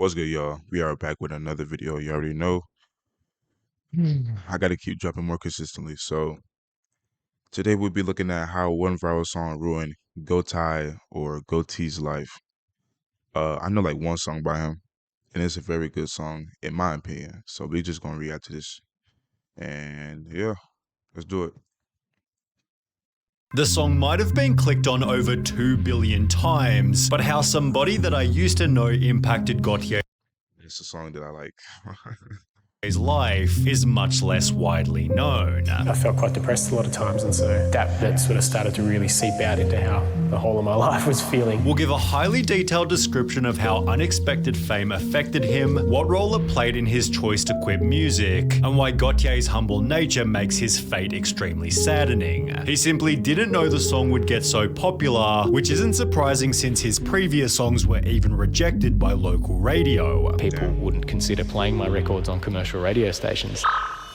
What's good, y'all? We are back with another video. You already know I got to keep dropping more consistently. So today we'll be looking at how one viral song ruined Gotye or Gotye's life. I know like one song by him, and it's a very good song in my opinion. So we just gonna react to this, and yeah, let's do it. The song might have been clicked on over 2 billion times, but how somebody that I used to know impacted Gotye It's a song that I like. his life is much less widely known. I felt quite depressed a lot of times, and so that sort of started to really seep out into how the whole of my life was feeling. We'll give a highly detailed description of how unexpected fame affected him, what role it played in his choice to quit music, and why Gotye's humble nature makes his fate extremely saddening. He simply didn't know the song would get so popular, which isn't surprising since his previous songs were even rejected by local radio. People wouldn't consider playing my records on commercial radio stations.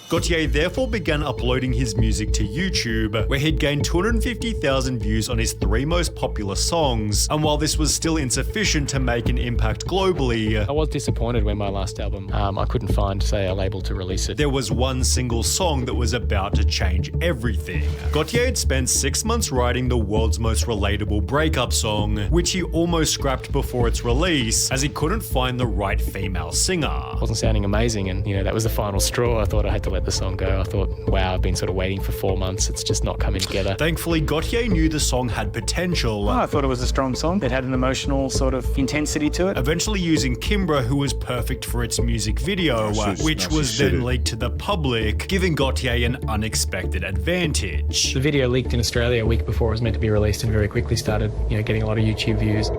Gotye therefore began uploading his music to YouTube, where he'd gained 250,000 views on his 3 most popular songs, and while this was still insufficient to make an impact globally, I was disappointed when my last album, I couldn't find, say, a label to release it. there was one single song that was about to change everything. Gotye had spent 6 months writing the world's most relatable breakup song, which he almost scrapped before its release, as he couldn't find the right female singer. It wasn't sounding amazing, and that was the final straw. I thought I had to let the song go. I thought, wow, I've been sort of waiting for 4 months. It's just not coming together. Thankfully, Gotye knew the song had potential. I thought it was a strong song. It had an emotional sort of intensity to it. Eventually using Kimbra, who was perfect for its music video, which was then leaked to the public, giving Gotye an unexpected advantage. The video leaked in Australia a week before it was meant to be released and very quickly started, getting a lot of YouTube views.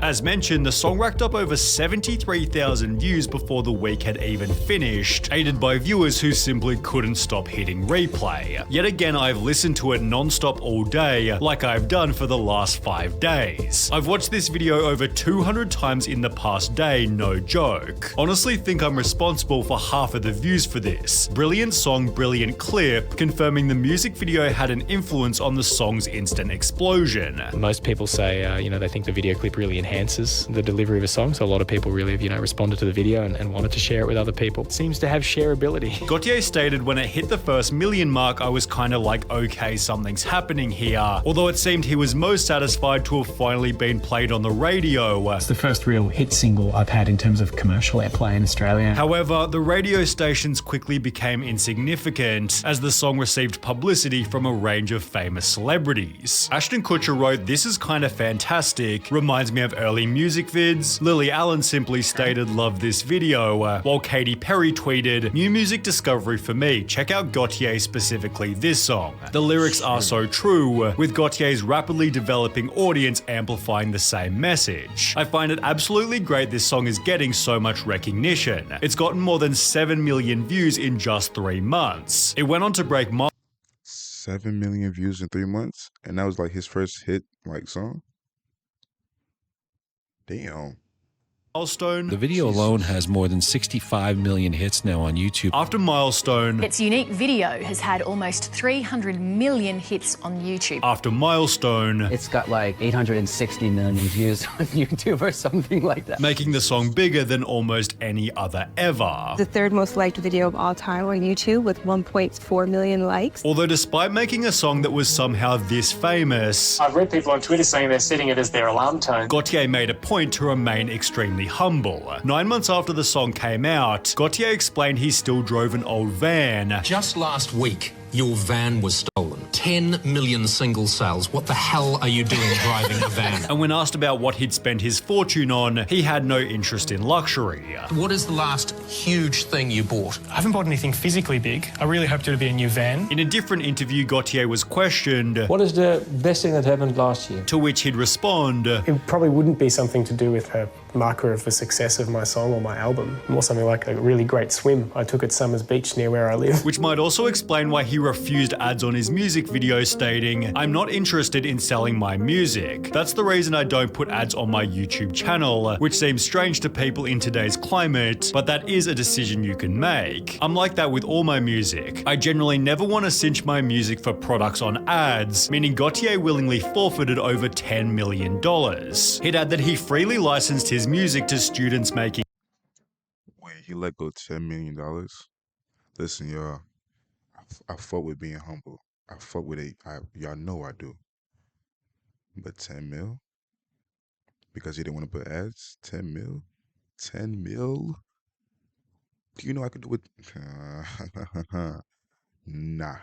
As mentioned, the song racked up over 73,000 views before the week had even finished, aided by viewers who simply couldn't stop hitting replay. Yet again, I've listened to it non-stop all day, like I've done for the last 5 days. I've watched this video over 200 times in the past day, no joke. Honestly think I'm responsible for half of the views for this. Brilliant song, brilliant clip, confirming the music video had an influence on the song's instant explosion. Most people say, they think the video clip really enhances the delivery of a song, so a lot of people really have, responded to the video and wanted to share it with other people. It seems to have shareability. Gotye stated when it hit the first million mark, I was kind of like, okay, something's happening here. Although it seemed he was most satisfied to have finally been played on the radio. It's the first real hit single I've had in terms of commercial airplay in Australia. However, the radio stations quickly became insignificant as the song received publicity from a range of famous celebrities. Ashton Kutcher wrote, "This is kind of fantastic, reminds me of early music vids." Lily Allen simply stated, "Love this video," while Katy Perry tweeted, "New music discovery for me, check out Gotye, specifically this song. The lyrics are so true, with Gotye's rapidly developing audience amplifying the same message. I find it absolutely great this song is getting so much recognition. It's gotten more than 7 million views in just 3 months. It went on to break 7 million views in 3 months, and that was like his first hit song. Damn. milestone. The video alone has more than 65 million hits now on YouTube. After milestone. Its unique video has had almost 300 million hits on YouTube. After milestone. It's got like 860 million views on YouTube or something like that. Making the song bigger than almost any other ever. The 3rd most liked video of all time on YouTube with 1.4 million likes. Although despite making a song that was somehow this famous, I've read people on Twitter saying they're setting it as their alarm tone. Gotye made a point to remain extremely humble. 9 months after the song came out, Gotye explained he still drove an old van. Just last week, your van was stolen. 10 million single sales. What the hell are you doing driving a van? And when asked about what he'd spent his fortune on, he had no interest in luxury. What is the last huge thing you bought? I haven't bought anything physically big. I really hoped it would be a new van. In a different interview, Gotye was questioned, "What is the best thing that happened last year?" to which he'd respond, It probably wouldn't be something to do with a marker of the success of my song or my album. More something like a really great swim I took at Summers Beach near where I live. which might also explain why he refused ads on his music video, stating, "I'm not interested in selling my music. That's the reason I don't put ads on my YouTube channel," which seems strange to people in today's climate, but that is a decision you can make. I'm like that with all my music. I generally never want to cinch my music for products on ads, meaning Gotye willingly forfeited over $10 million. He'd add that he freely licensed his his music to students making Wait, he let go $10 million? Listen, y'all, I fuck with being humble. I fuck with it. Y'all know I do. But 10 mil? Because he didn't want to put ads? 10 mil? 10 mil? Do you know I could do it? Nah.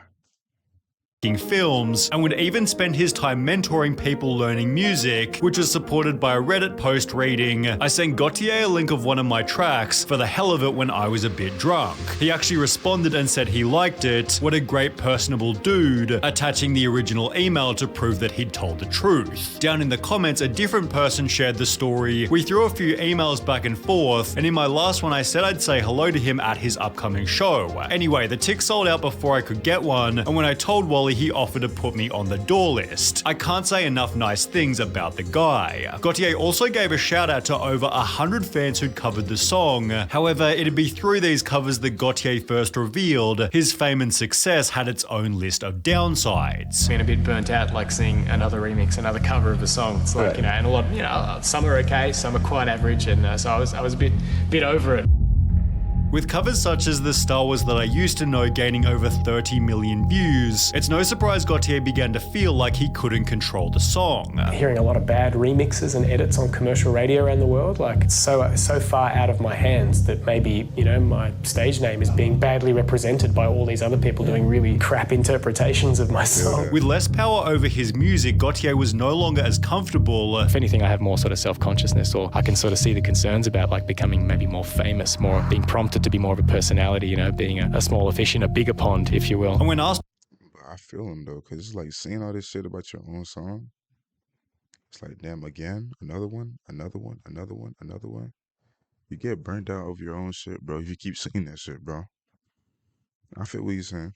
films, and would even spend his time mentoring people learning music, which was supported by a Reddit post reading, "I sent Gotye a link of one of my tracks for the hell of it when I was a bit drunk. He actually responded and said he liked it. What a great personable dude," attaching the original email to prove that he'd told the truth. Down in the comments, a different person shared the story. We threw a few emails back and forth, and in my last one I said I'd say hello to him at his upcoming show. Anyway, the tick sold out before I could get one, and when I told Wally, he offered to put me on the door list. I can't say enough nice things about the guy. Gotye also gave a shout out to over 100 fans who'd covered the song. However, it'd be through these covers that Gotye first revealed his fame and success had its own list of downsides. Been a bit burnt out, like seeing another remix, another cover of a song. It's like, and a lot, some are okay, some are quite average, and so I was a bit over it. With covers such as the Star Wars that I used to know gaining over 30 million views, it's no surprise Gotye began to feel like he couldn't control the song. Hearing a lot of bad remixes and edits on commercial radio around the world, like it's so far out of my hands that maybe, my stage name is being badly represented by all these other people doing really crap interpretations of my song. With less power over his music, Gotye was no longer as comfortable. If anything, I have more sort of self-consciousness, or I can sort of see the concerns about like becoming maybe more famous, more being prompted to be more of a personality, being a smaller fish in a bigger pond, if you will. And when asked, I feel him though, because it's like seeing all this shit about your own song. It's like, damn, again, another one, another one, another one, another one. You get burnt out over your own shit, bro. If you keep saying that shit, bro. I feel what you're saying.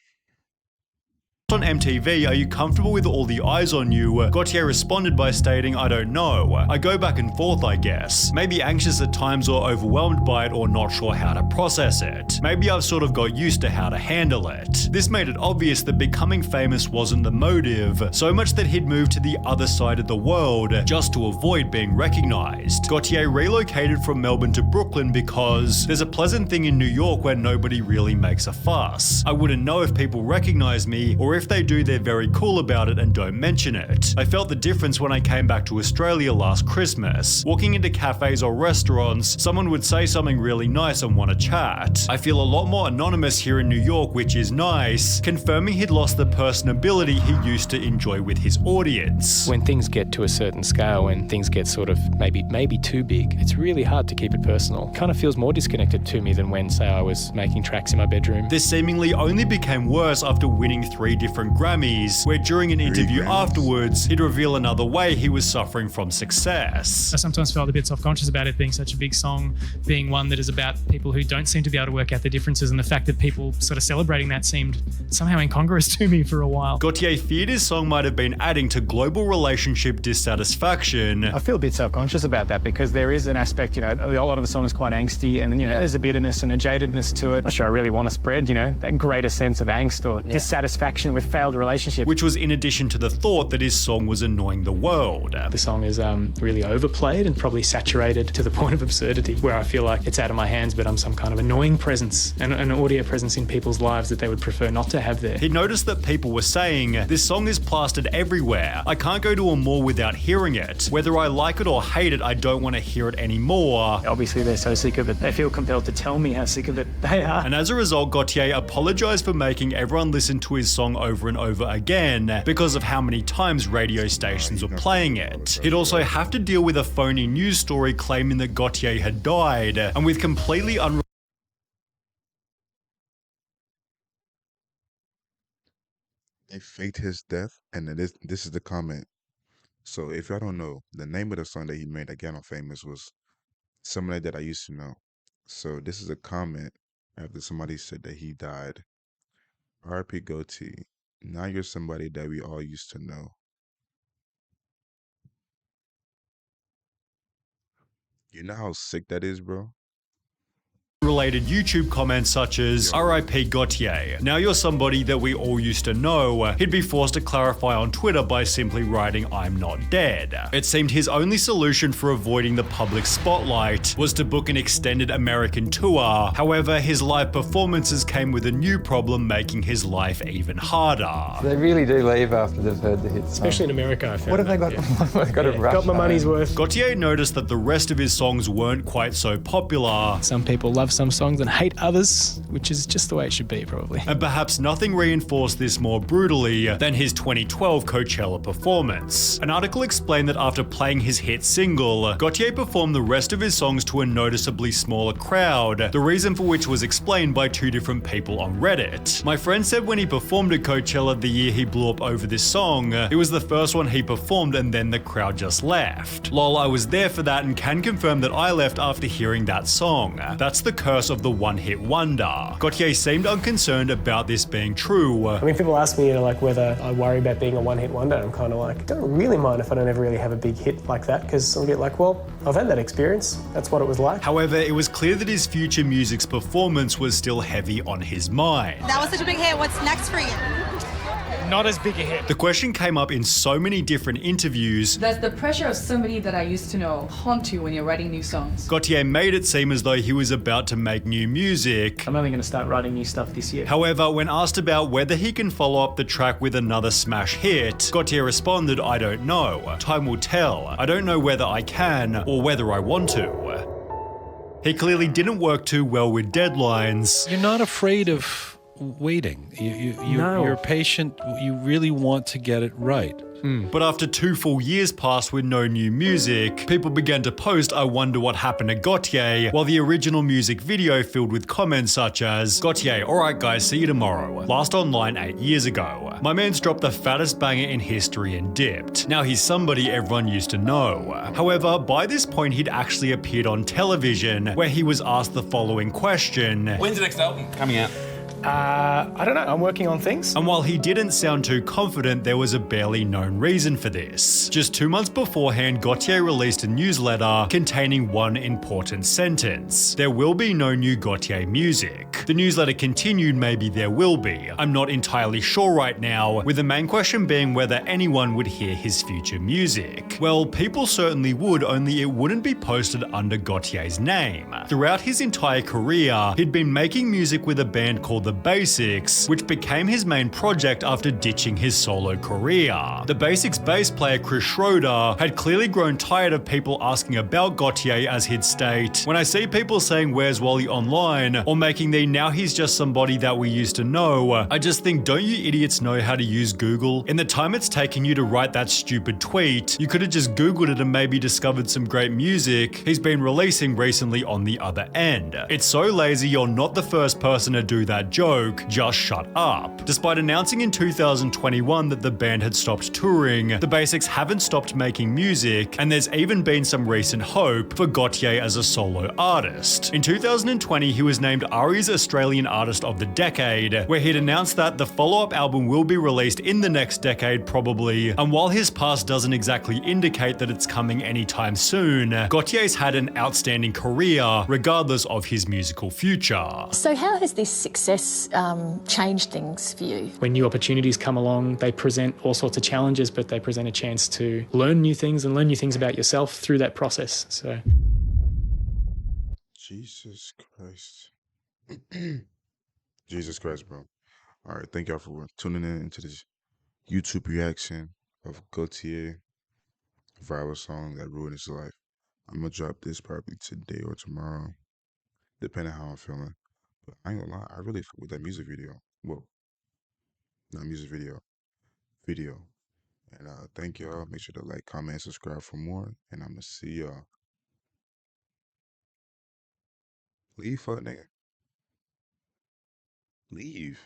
on MTV, "Are you comfortable with all the eyes on you?" Gotye responded by stating, "I don't know. I go back and forth, I guess. Maybe anxious at times or overwhelmed by it or not sure how to process it. Maybe I've sort of got used to how to handle it." This made it obvious that becoming famous wasn't the motive, so much that he'd moved to the other side of the world just to avoid being recognized. Gotye relocated from Melbourne to Brooklyn because there's a pleasant thing in New York where nobody really makes a fuss. I wouldn't know if people recognize me, or if they do, they're very cool about it and don't mention it. I felt the difference when I came back to Australia last Christmas. Walking into cafes or restaurants, someone would say something really nice and want to chat. I feel a lot more anonymous here in New York, which is nice, confirming he'd lost the personability he used to enjoy with his audience. When things get to a certain scale, when things get sort of maybe too big, it's really hard to keep it personal. Kind of feels more disconnected to me than when, say, I was making tracks in my bedroom. This seemingly only became worse after winning 3 different Grammys, where during an interview afterwards, he'd reveal another way he was suffering from success. I sometimes felt a bit self-conscious about it being such a big song, being one that is about people who don't seem to be able to work out the differences, and the fact that people sort of celebrating that seemed somehow incongruous to me for a while. Gotye feared his song might have been adding to global relationship dissatisfaction. I feel a bit self-conscious about that because there is an aspect, a lot of the song is quite angsty, and there's a bitterness and a jadedness to it. I'm not sure I really want to spread, that greater sense of angst or dissatisfaction with failed relationships. Which was in addition to the thought that his song was annoying the world. The song is really overplayed and probably saturated to the point of absurdity, where I feel like it's out of my hands, but I'm some kind of annoying presence, an audio presence in people's lives that they would prefer not to have there. He noticed that people were saying, "This song is plastered everywhere. I can't go to a mall without hearing it. Whether I like it or hate it, I don't want to hear it anymore." Obviously, they're so sick of it. They feel compelled to tell me how sick of it they are. And as a result, Gotye apologized for making everyone listen to his song over and over again because of how many times radio stations were playing it. He'd also have to deal with a phony news story claiming that Gotye had died, and with completely They faked his death, and this is the comment. So if y'all don't know, the name of the song that he made that got him famous was Somebody That I Used to Know. So this is a comment after somebody said that he died. R.P. Gotye, now you're somebody that we all used to know. You know how sick that is, bro? related YouTube comments such as RIP Gotye, now you're somebody that we all used to know, he'd be forced to clarify on Twitter by simply writing I'm not dead. It seemed his only solution for avoiding the public spotlight was to book an extended American tour. However, his live performances came with a new problem, making his life even harder. They really do leave after they've heard the hits. Especially in America, I found. What have they got? They've got to rush got my money's worth. Gotye noticed that the rest of his songs weren't quite so popular. Some people love some songs and hate others, which is just the way it should be, probably. And perhaps nothing reinforced this more brutally than his 2012 Coachella performance. An article explained that after playing his hit single, Gotye performed the rest of his songs to a noticeably smaller crowd, the reason for which was explained by two different people on Reddit. My friend said when he performed at Coachella the year he blew up over this song, it was the first one he performed and then the crowd just left. Lol, I was there for that and can confirm that I left after hearing that song. That's the curse of the one-hit wonder. Gotye seemed unconcerned about this being true. I mean, people ask me, like, whether I worry about being a one-hit wonder. I'm kind of like, I don't really mind if I don't ever really have a big hit like that, because I'm a bit like, well, I've had that experience. That's what it was like. However, it was clear that his future music's performance was still heavy on his mind. That was such a big hit. What's next for you? Not as big a hit. The question came up in so many different interviews. Does the pressure of somebody that I used to know haunt you when you're writing new songs? Gotye made it seem as though he was about to make new music. I'm only going to start writing new stuff this year. However, when asked about whether he can follow up the track with another smash hit, Gotye responded, I don't know. Time will tell. I don't know whether I can or whether I want to. He clearly didn't work too well with deadlines. You're not afraid of waiting. You're patient. You really want to get it right. But after 2 full years passed with no new music, people began to post, I wonder what happened to Gotye, while the original music video filled with comments such as, Gotye, alright guys, see you tomorrow. Last online 8 years ago. My man's dropped the fattest banger in history and dipped. Now he's somebody everyone used to know. However, by this point he'd actually appeared on television, where he was asked the following question. When's the next album coming out? I don't know. I'm working on things. And while he didn't sound too confident, there was a barely known reason for this. Just 2 months beforehand, Gotye released a newsletter containing one important sentence. There will be no new Gotye music. The newsletter continued, maybe there will be. I'm not entirely sure right now, with the main question being whether anyone would hear his future music. Well, people certainly would, only it wouldn't be posted under Gotye's name. Throughout his entire career, he'd been making music with a band called The Basics, which became his main project after ditching his solo career. The Basics bass player Chris Schroeder had clearly grown tired of people asking about Gotye, as he'd state, when I see people saying where's Wally online, or making the now he's just somebody that we used to know, I just think don't you idiots know how to use Google? In the time it's taken you to write that stupid tweet, you could have just Googled it and maybe discovered some great music he's been releasing recently on the other end. It's so lazy, you're not the first person to do that joke, just shut up. Despite announcing in 2021 that the band had stopped touring, the Basics haven't stopped making music, and there's even been some recent hope for Gotye as a solo artist. In 2020, he was named ARI's Australian Artist of the Decade, where he'd announced that the follow-up album will be released in the next decade probably, and while his past doesn't exactly indicate that it's coming anytime soon, Gotye's had an outstanding career regardless of his musical future. So how has this success changed things for you? When new opportunities come along, they present all sorts of challenges, but they present a chance to learn new things and learn new things about yourself through that process. So, Jesus Christ. Jesus Christ, bro. All right, thank y'all for tuning in into this YouTube reaction of Gotye viral song that ruined his life. I'm gonna drop this probably today or tomorrow, depending how I'm feeling. But I ain't gonna lie, I really fuck with that music video. Well, not music video, video. And thank y'all. Make sure to like, comment, and subscribe for more. And I'm gonna see y'all. Leave, fuck nigga. Leave.